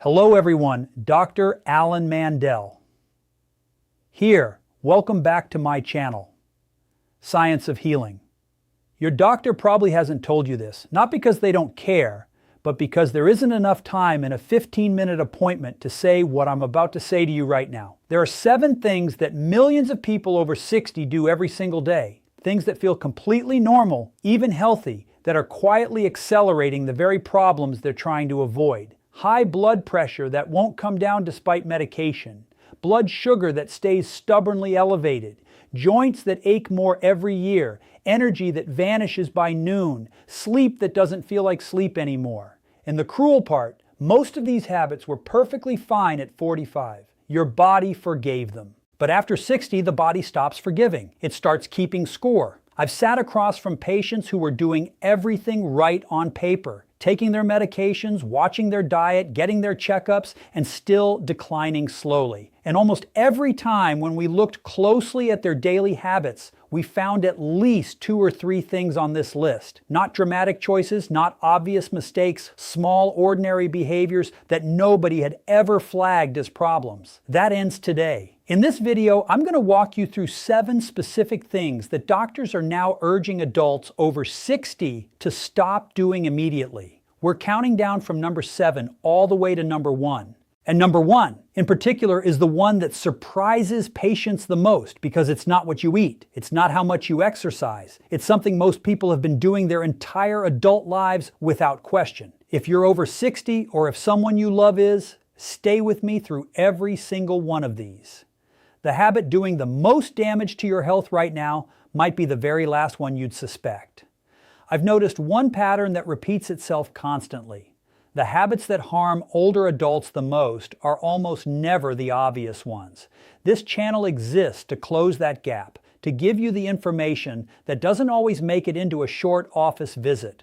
Hello everyone, Dr. Alan Mandell. Here, welcome back to my channel, Science of Healing. Your doctor probably hasn't told you this, not because they don't care, but because there isn't enough time in a 15-minute appointment to say what I'm about to say to you right now. There are 7 things that millions of people over 60 do every single day, things that feel completely normal, even healthy, that are quietly accelerating the very problems they're trying to avoid. High blood pressure that won't come down despite medication, blood sugar that stays stubbornly elevated, joints that ache more every year, energy that vanishes by noon, sleep that doesn't feel like sleep anymore. And the cruel part, most of these habits were perfectly fine at 45. Your body forgave them. But after 60, the body stops forgiving. It starts keeping score. I've sat across from patients who were doing everything right on paper, taking their medications, watching their diet, getting their checkups, and still declining slowly. And almost every time when we looked closely at their daily habits, we found at least 2 or 3 things on this list. Not dramatic choices, not obvious mistakes, small, ordinary behaviors that nobody had ever flagged as problems. That ends today. In this video, I'm going to walk you through 7 specific things that doctors are now urging adults over 60 to stop doing immediately. We're counting down from number 7 all the way to number 1. And number 1, in particular, is the one that surprises patients the most because it's not what you eat. It's not how much you exercise. It's something most people have been doing their entire adult lives without question. If you're over 60 or if someone you love is, stay with me through every single one of these. The habit doing the most damage to your health right now might be the very last one you'd suspect. I've noticed one pattern that repeats itself constantly. The habits that harm older adults the most are almost never the obvious ones. This channel exists to close that gap, to give you the information that doesn't always make it into a short office visit.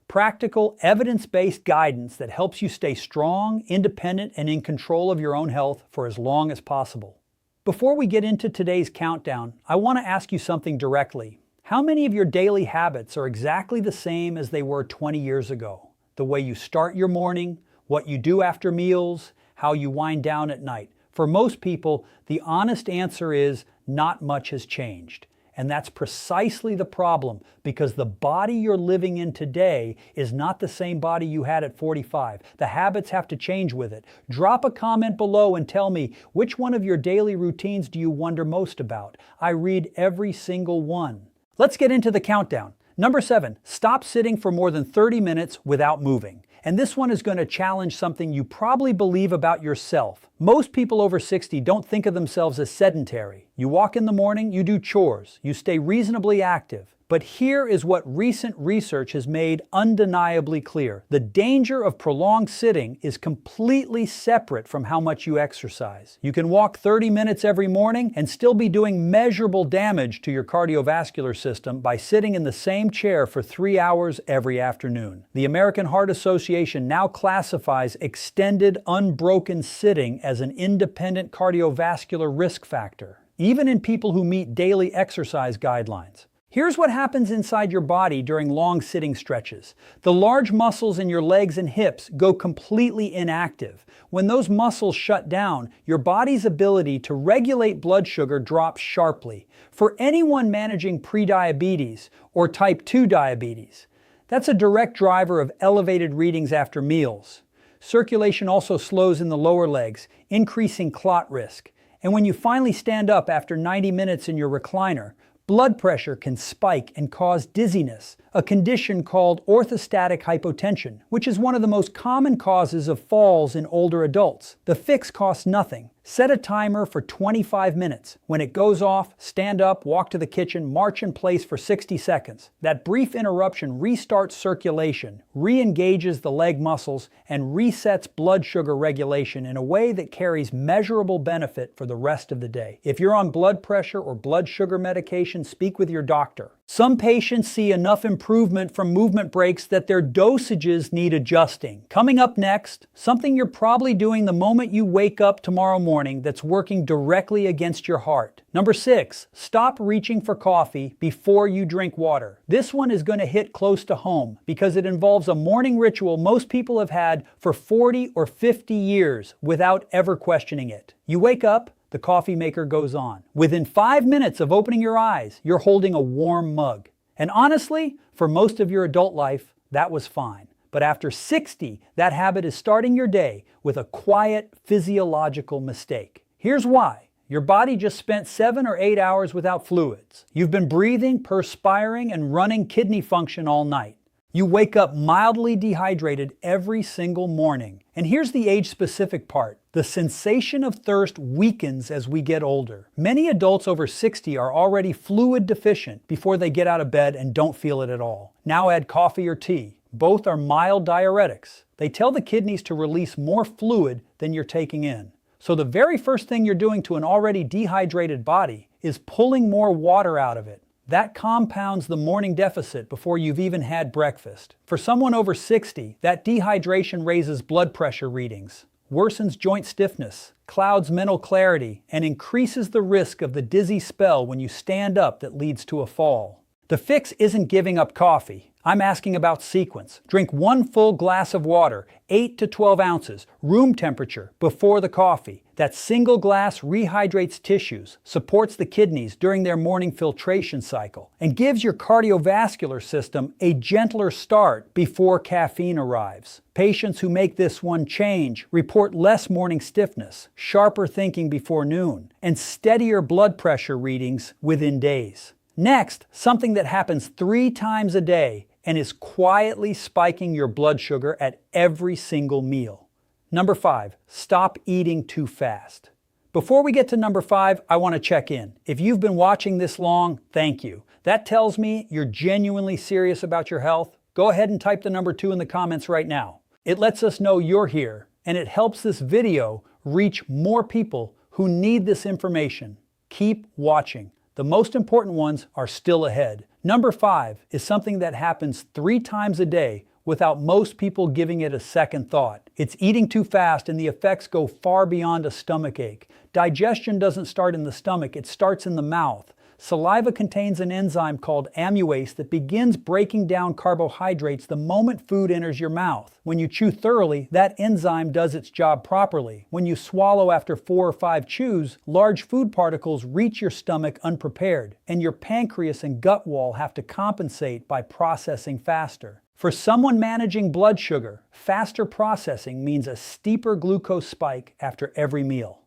Practical, evidence-based guidance that helps you stay strong, independent, and in control of your own health for as long as possible. Before we get into today's countdown, I want to ask you something directly. How many of your daily habits are exactly the same as they were 20 years ago? The way you start your morning, what you do after meals, how you wind down at night. For most people, the honest answer is not much has changed. And that's precisely the problem, because the body you're living in today is not the same body you had at 45. The habits have to change with it. Drop a comment below and tell me, which one of your daily routines do you wonder most about? I read every single one. Let's get into the countdown. Number 7, stop sitting for more than 30 minutes without moving. And this one is going to challenge something you probably believe about yourself. Most people over 60 don't think of themselves as sedentary. You walk in the morning, you do chores, you stay reasonably active. But here is what recent research has made undeniably clear. The danger of prolonged sitting is completely separate from how much you exercise. You can walk 30 minutes every morning and still be doing measurable damage to your cardiovascular system by sitting in the same chair for 3 hours every afternoon. The American Heart Association now classifies extended, unbroken sitting as an independent cardiovascular risk factor, even in people who meet daily exercise guidelines. Here's what happens inside your body during long sitting stretches. The large muscles in your legs and hips go completely inactive. When those muscles shut down, your body's ability to regulate blood sugar drops sharply. For anyone managing prediabetes or type 2 diabetes, that's a direct driver of elevated readings after meals. Circulation also slows in the lower legs, increasing clot risk. And when you finally stand up after 90 minutes in your recliner, blood pressure can spike and cause dizziness, a condition called orthostatic hypotension, which is one of the most common causes of falls in older adults. The fix costs nothing. Set a timer for 25 minutes. When it goes off, stand up, walk to the kitchen, march in place for 60 seconds. That brief interruption restarts circulation, re-engages the leg muscles, and resets blood sugar regulation in a way that carries measurable benefit for the rest of the day. If you're on blood pressure or blood sugar medication, speak with your doctor. Some patients see enough improvement from movement breaks that their dosages need adjusting. Coming up next, something you're probably doing the moment you wake up tomorrow morning that's working directly against your heart. Number 6, stop reaching for coffee before you drink water. This one is going to hit close to home because it involves a morning ritual most people have had for 40 or 50 years without ever questioning it. You wake up, the coffee maker goes on. Within 5 minutes of opening your eyes, you're holding a warm mug. And honestly, for most of your adult life, that was fine. But after 60, that habit is starting your day with a quiet physiological mistake. Here's why. Your body just spent 7 or 8 hours without fluids. You've been breathing, perspiring, and running kidney function all night. You wake up mildly dehydrated every single morning. And here's the age-specific part. The sensation of thirst weakens as we get older. Many adults over 60 are already fluid deficient before they get out of bed and don't feel it at all. Now add coffee or tea. Both are mild diuretics. They tell the kidneys to release more fluid than you're taking in. So the very first thing you're doing to an already dehydrated body is pulling more water out of it. That compounds the morning deficit before you've even had breakfast. For someone over 60, that dehydration raises blood pressure readings, worsens joint stiffness, clouds mental clarity, and increases the risk of the dizzy spell when you stand up that leads to a fall. The fix isn't giving up coffee. I'm asking about sequence. Drink 1 full glass of water, 8 to 12 ounces, room temperature, before the coffee. That single glass rehydrates tissues, supports the kidneys during their morning filtration cycle, and gives your cardiovascular system a gentler start before caffeine arrives. Patients who make this one change report less morning stiffness, sharper thinking before noon, and steadier blood pressure readings within days. Next, something that happens 3 times a day and is quietly spiking your blood sugar at every single meal. Number 5, stop eating too fast. Before we get to number 5, I want to check in. If you've been watching this long, thank you. That tells me you're genuinely serious about your health. Go ahead and type the number 2 in the comments right now. It lets us know you're here, and it helps this video reach more people who need this information. Keep watching. The most important ones are still ahead. Number 5 is something that happens 3 times a day without most people giving it a second thought. It's eating too fast, and the effects go far beyond a stomach ache. Digestion doesn't start in the stomach, it starts in the mouth. Saliva contains an enzyme called amylase that begins breaking down carbohydrates the moment food enters your mouth. When you chew thoroughly, that enzyme does its job properly. When you swallow after 4 or 5 chews, large food particles reach your stomach unprepared, and your pancreas and gut wall have to compensate by processing faster. For someone managing blood sugar, faster processing means a steeper glucose spike after every meal.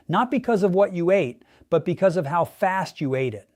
Not because of what you ate, but because of how fast you ate it.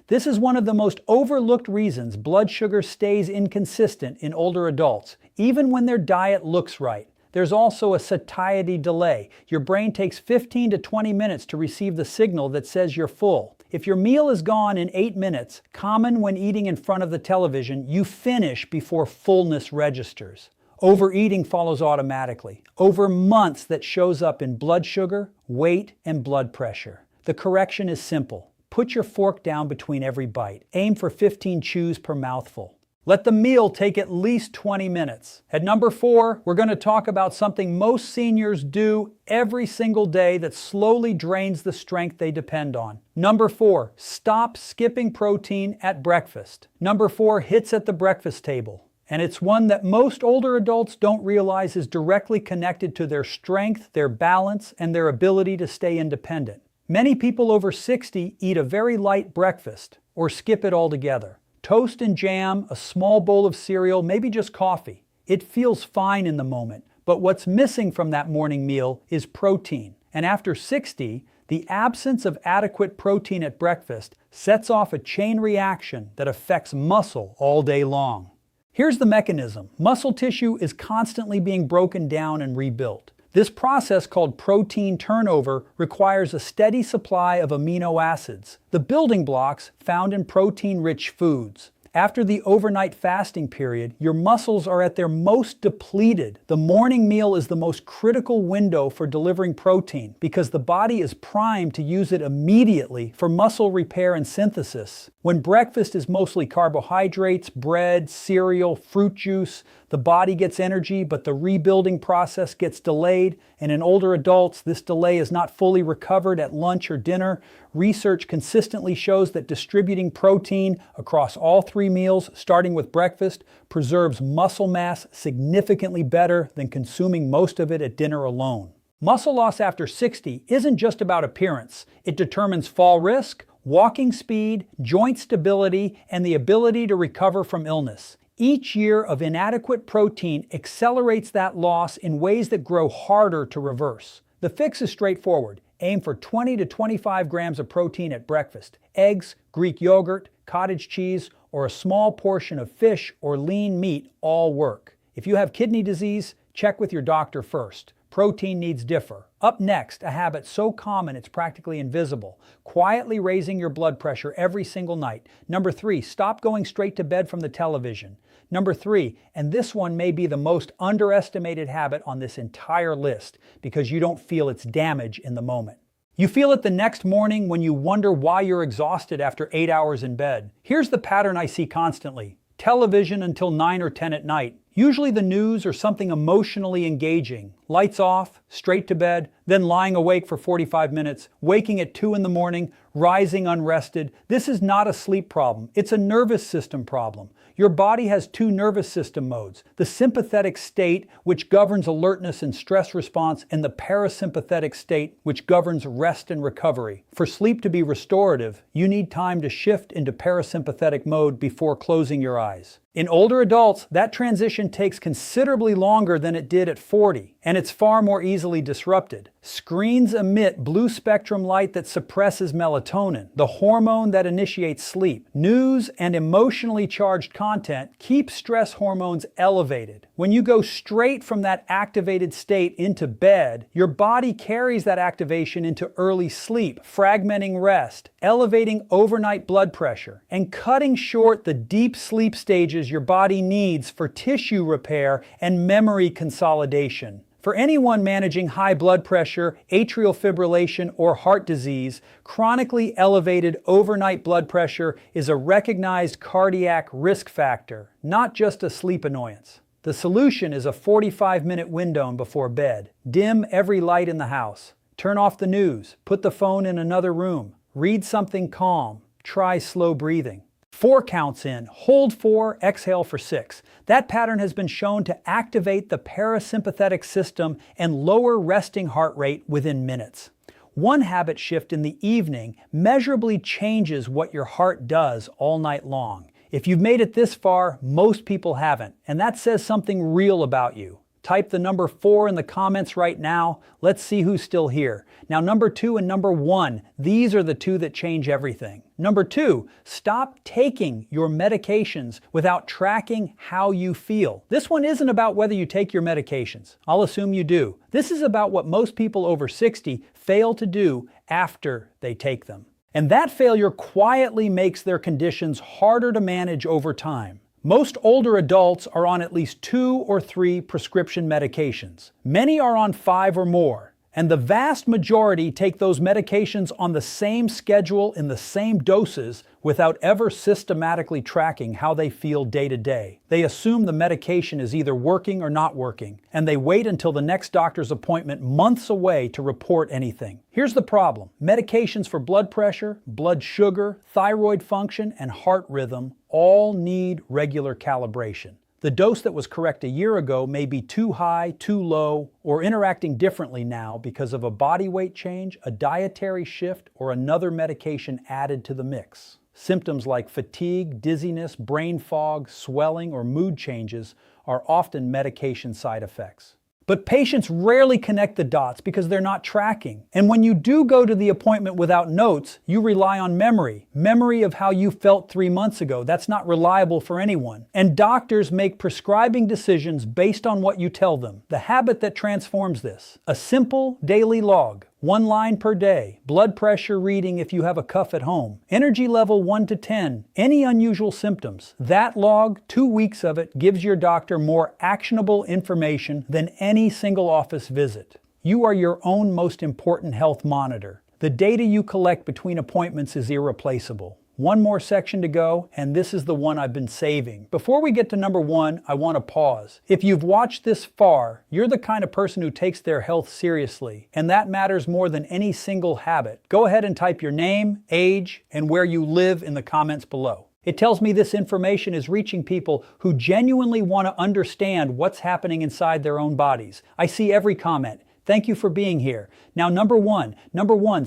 This is one of the most overlooked reasons blood sugar stays inconsistent in older adults, even when their diet looks right. There's also a satiety delay. Your brain takes 15 to 20 minutes to receive the signal that says you're full. If your meal is gone in 8 minutes, common when eating in front of the television, you finish before fullness registers. Overeating follows automatically. Over months, that shows up in blood sugar, weight, and blood pressure. The correction is simple. Put your fork down between every bite. Aim for 15 chews per mouthful. Let the meal take at least 20 minutes. At number 4, we're going to talk about something most seniors do every single day that slowly drains the strength they depend on. Number 4, stop skipping protein at breakfast. Number 4 hits at the breakfast table. And it's one that most older adults don't realize is directly connected to their strength, their balance, and their ability to stay independent. Many people over 60 eat a very light breakfast or skip it altogether. Toast and jam, a small bowl of cereal, maybe just coffee. It feels fine in the moment, but what's missing from that morning meal is protein. And after 60, the absence of adequate protein at breakfast sets off a chain reaction that affects muscle all day long. Here's the mechanism. Muscle tissue is constantly being broken down and rebuilt. This process, called protein turnover, requires a steady supply of amino acids, the building blocks found in protein-rich foods. After the overnight fasting period, your muscles are at their most depleted. The morning meal is the most critical window for delivering protein because the body is primed to use it immediately for muscle repair and synthesis. When breakfast is mostly carbohydrates, bread, cereal, fruit juice, the body gets energy, but the rebuilding process gets delayed, and in older adults, this delay is not fully recovered at lunch or dinner. Research consistently shows that distributing protein across all 3 meals, starting with breakfast, preserves muscle mass significantly better than consuming most of it at dinner alone. Muscle loss after 60 isn't just about appearance. It determines fall risk, walking speed, joint stability, and the ability to recover from illness. Each year of inadequate protein accelerates that loss in ways that grow harder to reverse. The fix is straightforward. Aim for 20 to 25 grams of protein at breakfast. Eggs, Greek yogurt, cottage cheese, or a small portion of fish or lean meat all work. If you have kidney disease, check with your doctor first. Protein needs differ. Up next, a habit so common it's practically invisible. Quietly raising your blood pressure every single night. Number 3, stop going straight to bed from the television. Number 3, and this one may be the most underestimated habit on this entire list because you don't feel its damage in the moment. You feel it the next morning when you wonder why you're exhausted after 8 hours in bed. Here's the pattern I see constantly. Television until 9 or 10 at night. Usually the news or something emotionally engaging. Lights off, straight to bed, then lying awake for 45 minutes, waking at 2 in the morning, rising unrested. This is not a sleep problem. It's a nervous system problem. Your body has 2 nervous system modes, the sympathetic state, which governs alertness and stress response, and the parasympathetic state, which governs rest and recovery. For sleep to be restorative, you need time to shift into parasympathetic mode before closing your eyes. In older adults, that transition takes considerably longer than it did at 40, and it's far more easily disrupted. Screens emit blue spectrum light that suppresses melatonin, the hormone that initiates sleep. News and emotionally charged content keep stress hormones elevated. When you go straight from that activated state into bed, your body carries that activation into early sleep, fragmenting rest, elevating overnight blood pressure, and cutting short the deep sleep stages your body needs for tissue repair and memory consolidation. For anyone managing high blood pressure, atrial fibrillation, or heart disease, chronically elevated overnight blood pressure is a recognized cardiac risk factor, not just a sleep annoyance. The solution is a 45-minute window before bed. Dim every light in the house. Turn off the news. Put the phone in another room. Read something calm. Try slow breathing. 4 counts in, hold 4, exhale for 6. That pattern has been shown to activate the parasympathetic system and lower resting heart rate within minutes. One habit shift in the evening measurably changes what your heart does all night long. If you've made it this far, most people haven't, and that says something real about you. Type the number 4 in the comments right now. Let's see who's still here. Now, number 2 and number 1, these are the 2 that change everything. Number 2, stop taking your medications without tracking how you feel. This one isn't about whether you take your medications. I'll assume you do. This is about what most people over 60 fail to do after they take them. And that failure quietly makes their conditions harder to manage over time. Most older adults are on at least 2 or 3 prescription medications. Many are on 5 or more, and the vast majority take those medications on the same schedule in the same doses without ever systematically tracking how they feel day to day. They assume the medication is either working or not working, and they wait until the next doctor's appointment months away to report anything. Here's the problem. Medications for blood pressure, blood sugar, thyroid function, and heart rhythm all need regular calibration. The dose that was correct a year ago may be too high, too low, or interacting differently now because of a body weight change, a dietary shift, or another medication added to the mix. Symptoms like fatigue, dizziness, brain fog, swelling, or mood changes are often medication side effects. But patients rarely connect the dots because they're not tracking. And when you do go to the appointment without notes, you rely on memory. Memory of how you felt 3 months ago. That's not reliable for anyone. And doctors make prescribing decisions based on what you tell them. The habit that transforms this. A simple daily log. 1 line per day, blood pressure reading if you have a cuff at home, energy level 1 to 10, any unusual symptoms. That log, 2 weeks of it, gives your doctor more actionable information than any single office visit. You are your own most important health monitor. The data you collect between appointments is irreplaceable. One more section to go, and this is the one I've been saving. Before we get to number 1, I want to pause. If you've watched this far, you're the kind of person who takes their health seriously, and that matters more than any single habit. Go ahead and type your name, age, and where you live in the comments below. It tells me this information is reaching people who genuinely want to understand what's happening inside their own bodies. I see every comment. Thank you for being here. Now, number one,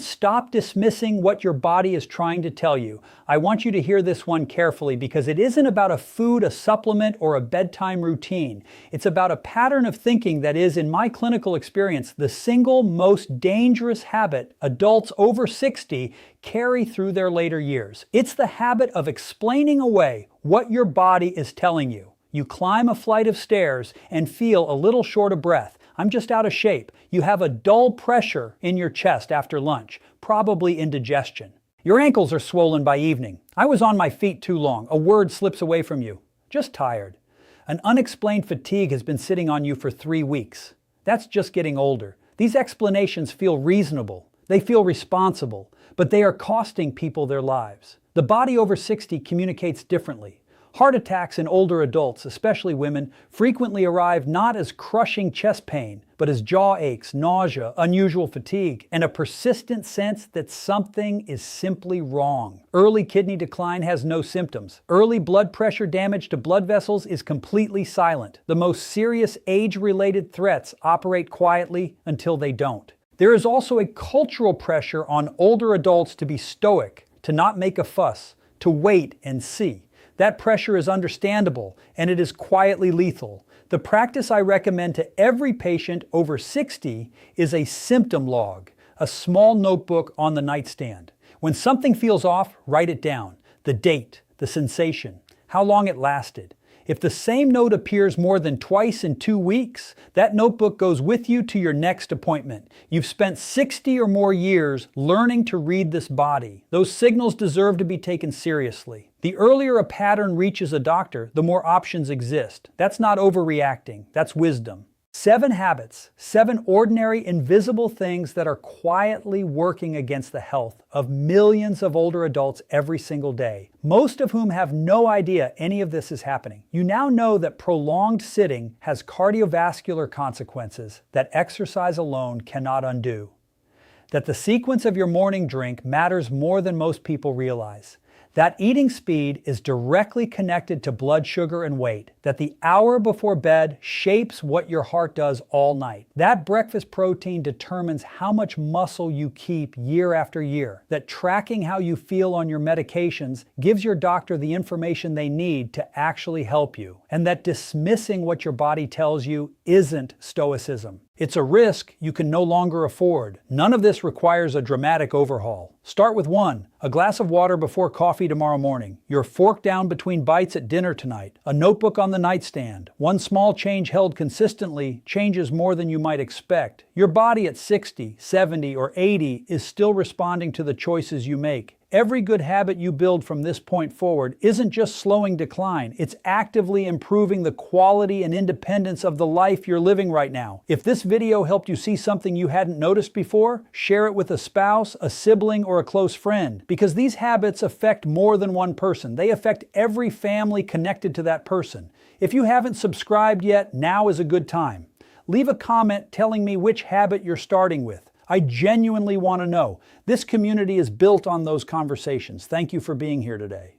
stop dismissing what your body is trying to tell you. I want you to hear this one carefully because it isn't about a food, a supplement, or a bedtime routine. It's about a pattern of thinking that is, in my clinical experience, the single most dangerous habit adults over 60 carry through their later years. It's the habit of explaining away what your body is telling you. You climb a flight of stairs and feel a little short of breath. I'm just out of shape. You have a dull pressure in your chest after lunch, probably indigestion. Your ankles are swollen by evening. I was on my feet too long. A word slips away from you. Just tired. An unexplained fatigue has been sitting on you for 3 weeks. That's just getting older. These explanations feel reasonable. They feel responsible, but they are costing people their lives. The body over 60 communicates differently. Heart attacks in older adults, especially women, frequently arrive not as crushing chest pain, but as jaw aches, nausea, unusual fatigue, and a persistent sense that something is simply wrong. Early kidney decline has no symptoms. Early blood pressure damage to blood vessels is completely silent. The most serious age-related threats operate quietly until they don't. There is also a cultural pressure on older adults to be stoic, to not make a fuss, to wait and see. That pressure is understandable, and it is quietly lethal. The practice I recommend to every patient over 60 is a symptom log, a small notebook on the nightstand. When something feels off, write it down. The date, the sensation, how long it lasted. If the same note appears more than twice in 2 weeks, that notebook goes with you to your next appointment. You've spent 60 or more years learning to read this body. Those signals deserve to be taken seriously. The earlier a pattern reaches a doctor, the more options exist. That's not overreacting, that's wisdom. 7 habits, 7 ordinary invisible things that are quietly working against the health of millions of older adults every single day, most of whom have no idea any of this is happening. You now know that prolonged sitting has cardiovascular consequences that exercise alone cannot undo. That the sequence of your morning drink matters more than most people realize. That eating speed is directly connected to blood sugar and weight. That the hour before bed shapes what your heart does all night. That breakfast protein determines how much muscle you keep year after year. That tracking how you feel on your medications gives your doctor the information they need to actually help you. And that dismissing what your body tells you isn't stoicism. It's a risk you can no longer afford. None of this requires a dramatic overhaul. Start with 1, a glass of water before coffee tomorrow morning, your fork down between bites at dinner tonight, a notebook on the nightstand. One small change held consistently changes more than you might expect. Your body at 60, 70, or 80 is still responding to the choices you make. Every good habit you build from this point forward isn't just slowing decline, it's actively improving the quality and independence of the life you're living right now. If this video helped you see something you hadn't noticed before, share it with a spouse, a sibling, or a close friend. Because these habits affect more than one person. They affect every family connected to that person. If you haven't subscribed yet, now is a good time. Leave a comment telling me which habit you're starting with. I genuinely want to know. This community is built on those conversations. Thank you for being here today.